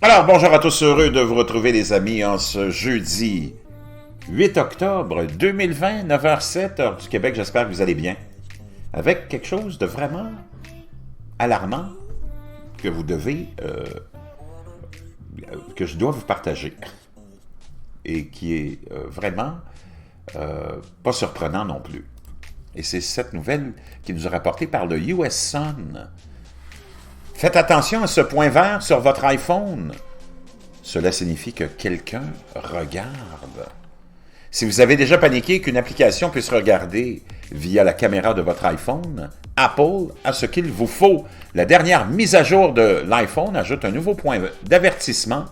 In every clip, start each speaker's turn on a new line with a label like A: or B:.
A: Alors, bonjour à tous, heureux de vous retrouver les amis en ce jeudi 8 octobre 2020, 9h07, heure du Québec. J'espère que vous allez bien. Avec quelque chose de vraiment alarmant que vous devez, que je dois vous partager et qui est vraiment pas surprenant non plus. Et c'est cette nouvelle qui nous est rapportée par le US Sun. Faites attention à ce point vert sur votre iPhone. Cela signifie que quelqu'un regarde. Si vous avez déjà paniqué qu'une application puisse regarder via la caméra de votre iPhone, Apple a ce qu'il vous faut. La dernière mise à jour de l'iPhone ajoute un nouveau point d'avertissement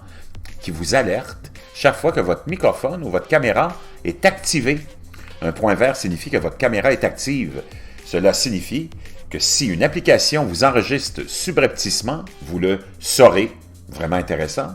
A: qui vous alerte chaque fois que votre microphone ou votre caméra est activé. Un point vert signifie que votre caméra est active. Cela signifie que si une application vous enregistre subrepticement, vous le saurez. Vraiment intéressant.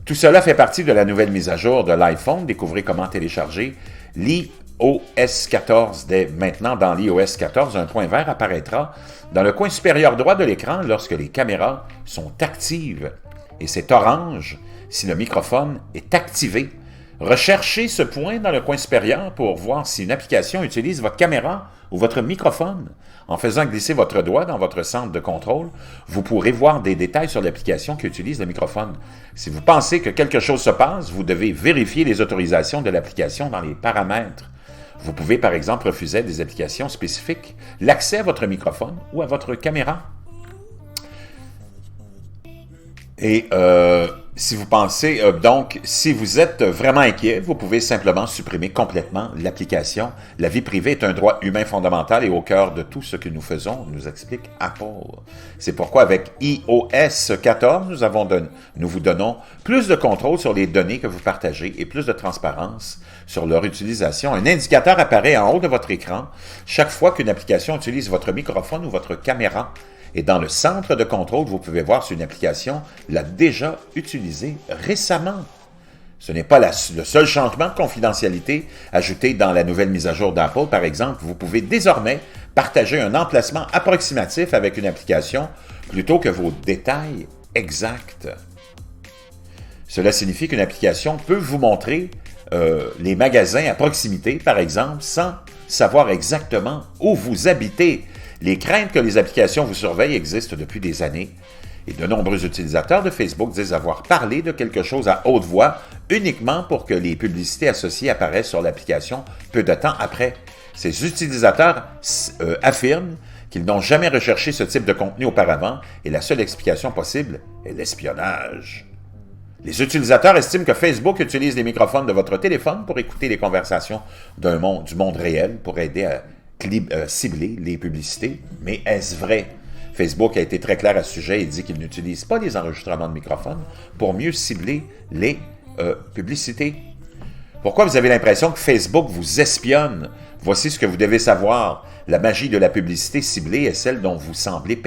A: Tout cela fait partie de la nouvelle mise à jour de l'iPhone. Découvrez comment télécharger l'iOS 14. Dès maintenant, dans l'iOS 14, un point vert apparaîtra dans le coin supérieur droit de l'écran lorsque les caméras sont actives. Et c'est orange si le microphone est activé. Recherchez ce point dans le coin supérieur pour voir si une application utilise votre caméra ou votre microphone. En faisant glisser votre doigt dans votre centre de contrôle, vous pourrez voir des détails sur l'application qui utilise le microphone. Si vous pensez que quelque chose se passe, vous devez vérifier les autorisations de l'application dans les paramètres. Vous pouvez par exemple refuser à des applications spécifiques l'accès à votre microphone ou à votre caméra. Et si vous pensez, donc, si vous êtes vraiment inquiet, vous pouvez simplement supprimer complètement l'application. La vie privée est un droit humain fondamental et au cœur de tout ce que nous faisons, nous explique Apple. C'est pourquoi avec iOS 14, nous vous donnons plus de contrôle sur les données que vous partagez et plus de transparence sur leur utilisation. Un indicateur apparaît en haut de votre écran chaque fois qu'une application utilise votre microphone ou votre caméra. Et dans le centre de contrôle, vous pouvez voir si une application l'a déjà utilisée récemment. Ce n'est pas le seul changement de confidentialité ajouté dans la nouvelle mise à jour d'Apple. Par exemple, vous pouvez désormais partager un emplacement approximatif avec une application plutôt que vos détails exacts. Cela signifie qu'une application peut vous montrer les magasins à proximité, par exemple, sans savoir exactement où vous habitez. Les craintes que les applications vous surveillent existent depuis des années et de nombreux utilisateurs de Facebook disent avoir parlé de quelque chose à haute voix uniquement pour que les publicités associées apparaissent sur l'application peu de temps après. Ces utilisateurs affirment qu'ils n'ont jamais recherché ce type de contenu auparavant et la seule explication possible est l'espionnage. Les utilisateurs estiment que Facebook utilise les microphones de votre téléphone pour écouter les conversations du monde réel pour aider à cibler les publicités, mais est-ce vrai? Facebook a été très clair à ce sujet et dit qu'il n'utilise pas les enregistrements de microphones pour mieux cibler les publicités. Pourquoi vous avez l'impression que Facebook vous espionne? Voici ce que vous devez savoir. La magie de la publicité ciblée est celle dont vous semblez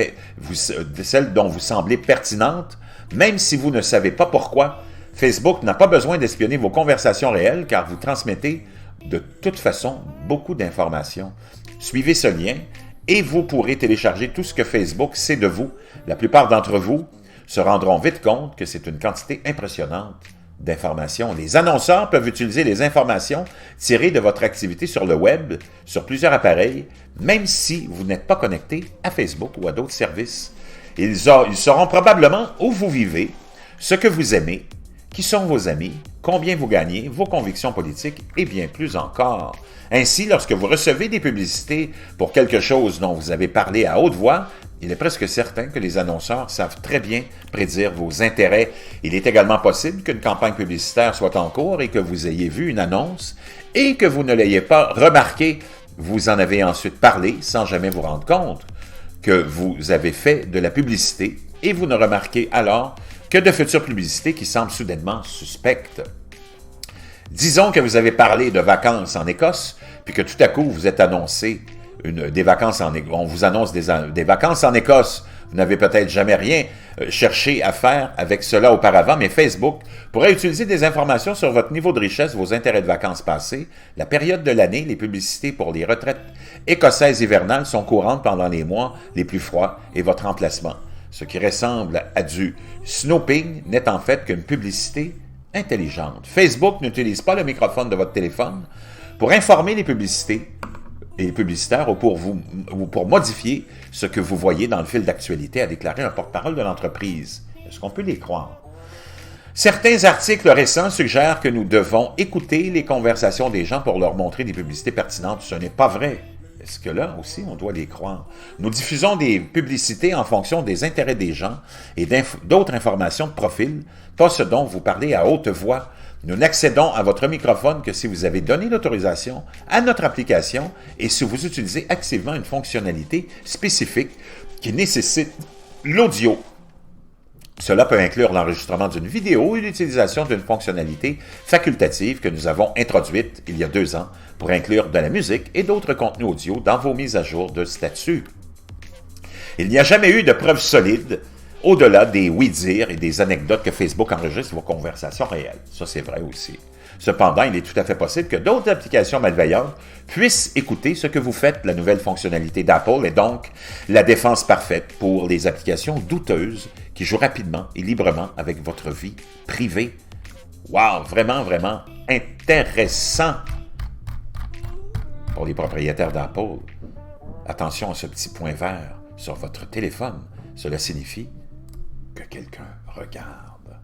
A: pertinente, même si vous ne savez pas pourquoi. Facebook n'a pas besoin d'espionner vos conversations réelles car vous transmettez de toute façon beaucoup d'informations. Suivez ce lien et vous pourrez télécharger tout ce que Facebook sait de vous. La plupart d'entre vous se rendront vite compte que c'est une quantité impressionnante d'informations. Les annonceurs peuvent utiliser les informations tirées de votre activité sur le web, sur plusieurs appareils, même si vous n'êtes pas connecté à Facebook ou à d'autres services. Ils sauront probablement où vous vivez, ce que vous aimez, qui sont vos amis, combien vous gagnez, vos convictions politiques et bien plus encore. Ainsi, lorsque vous recevez des publicités pour quelque chose dont vous avez parlé à haute voix, il est presque certain que les annonceurs savent très bien prédire vos intérêts. Il est également possible qu'une campagne publicitaire soit en cours et que vous ayez vu une annonce et que vous ne l'ayez pas remarqué. Vous en avez ensuite parlé sans jamais vous rendre compte que vous avez fait de la publicité et vous ne remarquez alors que de futures publicités qui semblent soudainement suspectes. Disons que vous avez parlé de vacances en Écosse, puis que tout à coup vous êtes annoncé on vous annonce des vacances en Écosse. Vous n'avez peut-être jamais rien cherché à faire avec cela auparavant, mais Facebook pourrait utiliser des informations sur votre niveau de richesse, vos intérêts de vacances passés, la période de l'année. Les publicités pour les retraites écossaises hivernales sont courantes pendant les mois les plus froids et votre emplacement. Ce qui ressemble à du snooping n'est en fait qu'une publicité intelligente. Facebook n'utilise pas le microphone de votre téléphone pour informer les publicités et les publicitaires ou pour modifier ce que vous voyez dans le fil d'actualité, a déclaré un porte-parole de l'entreprise. Est-ce qu'on peut les croire? Certains articles récents suggèrent que nous devons écouter les conversations des gens pour leur montrer des publicités pertinentes. Ce n'est pas vrai. Est-ce que là aussi, on doit les croire? Nous diffusons des publicités en fonction des intérêts des gens et d'autres informations de profil, pas ce dont vous parlez à haute voix. Nous n'accédons à votre microphone que si vous avez donné l'autorisation à notre application et si vous utilisez activement une fonctionnalité spécifique qui nécessite l'audio. Cela peut inclure l'enregistrement d'une vidéo et l'utilisation d'une fonctionnalité facultative que nous avons introduite il y a 2 ans pour inclure de la musique et d'autres contenus audio dans vos mises à jour de statut. Il n'y a jamais eu de preuves solides au-delà des oui-dire et des anecdotes que Facebook enregistre vos conversations réelles. Ça, c'est vrai aussi. Cependant, il est tout à fait possible que d'autres applications malveillantes puissent écouter ce que vous faites. La nouvelle fonctionnalité d'Apple est donc la défense parfaite pour les applications douteuses qui jouent rapidement et librement avec votre vie privée. Wow! Vraiment, vraiment intéressant pour les propriétaires d'Apple. Attention à ce petit point vert sur votre téléphone. Cela signifie que quelqu'un regarde.